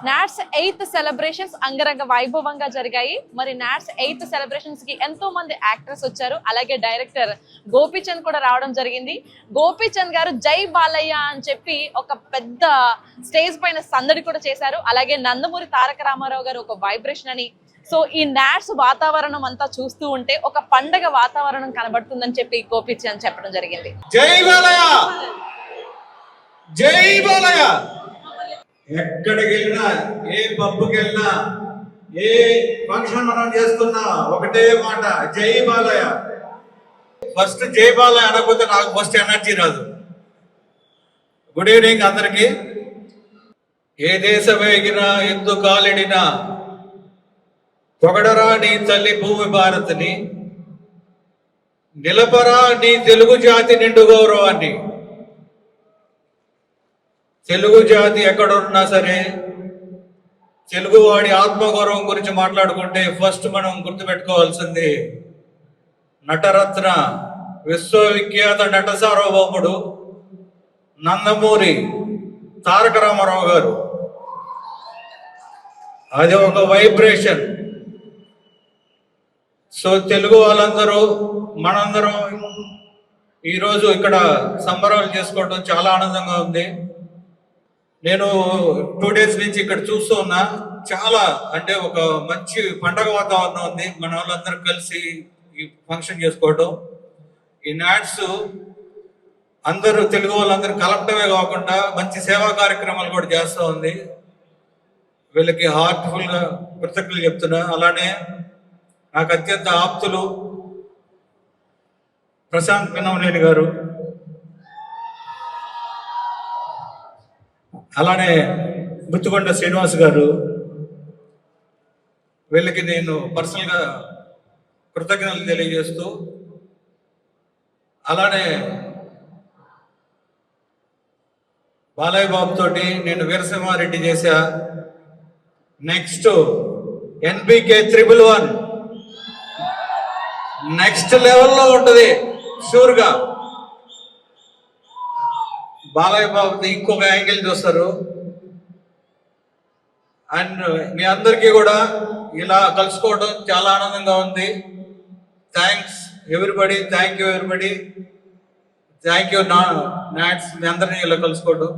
NATS 8th celebrations అంగరంగ వైభవంగా జరిగాయి. మరి నాట్స్ 8th సెలబ్రేషన్స్ కి ఎంతో మంది యాక్టర్స్ వచ్చారు. అలాగే డైరెక్టర్ గోపీచంద్ కూడా రావడం జరిగింది. గోపీచంద్ గారు జై బాలయ్య అని చెప్పి ఒక పెద్ద స్టేజ్ పైన సందడి కూడా చేశారు. అలాగే నందమూరి తారక రామారావు గారు ఒక వైబ్రేషన్ అని. సో ఈ నాట్స్ వాతావరణం అంతా చూస్తూ ఉంటే ఒక పండగ వాతావరణం కనబడుతుందని చెప్పి గోపీచంద్ చెప్పడం జరిగింది. జై బాలయ్య, జై బాలయ్య. ఎక్కడికి వెళ్ళినా, ఏ పబ్కి వెళ్ళినా, ఏ ఫంక్షన్ మనం చేస్తున్నా ఒకటే మాట, జై బాలయ్య. ఫస్ట్ జై బాలయ్య అనకపోతే నాకు ఫస్ట్ ఎనర్జీ రాదు. గుడ్ ఈవినింగ్ అందరికి. ఏ దేశమేగినా ఎందు కాలిడినా పొగడరా నీ తల్లి భూమి భారతిని, నిలపరా నీ తెలుగు జాతి నిండు గౌరవాన్ని. తెలుగు జాతి ఎక్కడున్నా సరే తెలుగువాడి ఆత్మగౌరవం గురించి మాట్లాడుకుంటే ఫస్ట్ మనం గుర్తుపెట్టుకోవాల్సింది నటరత్న, విశ్వవిఖ్యాత నట సార్వభౌముడు నందమూరి తారక రామారావు గారు. అది ఒక వైబ్రేషన్. సో తెలుగు వాళ్ళందరూ, మనందరం ఈరోజు ఇక్కడ సంబరాలు చేసుకోవడం చాలా ఆనందంగా ఉంది. నేను 2 days నుంచి ఇక్కడ చూస్తూ ఉన్నా. చాలా అంటే ఒక మంచి పండగ వాతావరణం ఉంది. మన వాళ్ళందరూ కలిసి ఈ ఫంక్షన్ చేసుకోవడం, ఈ నాట్స్ అందరూ తెలుగు వాళ్ళందరూ కలపడమే కాకుండా మంచి సేవా కార్యక్రమాలు కూడా చేస్తూ ఉంది. వీళ్ళకి హార్ట్ఫుల్గా కృతజ్ఞతలు చెప్తున్నా. అలానే నాకు అత్యంత ఆప్తులు ప్రశాంత్ పిన్నమనేని గారు, అలానే గుత్తుకొండ శ్రీనివాస్ గారు, వీళ్ళకి నేను పర్సనల్గా కృతజ్ఞతలు తెలియజేస్తూ, అలానే బాలయ్య బాబు తోటి నేను వీరసింహారెడ్డి చేశా. నెక్స్ట్ NBK 111 నెక్స్ట్ లెవెల్లో ఉంటుంది షూర్గా. బాలయ్య బాబుది ఇంకొక యాంగిల్ చూస్తారు. అండ్ మీ అందరికీ కూడా ఇలా కలుసుకోవడం చాలా ఆనందంగా ఉంది. Thanks everybody, thank you everybody, thank you NATS. మీ అందరినీ ఇలా కలుసుకోవడం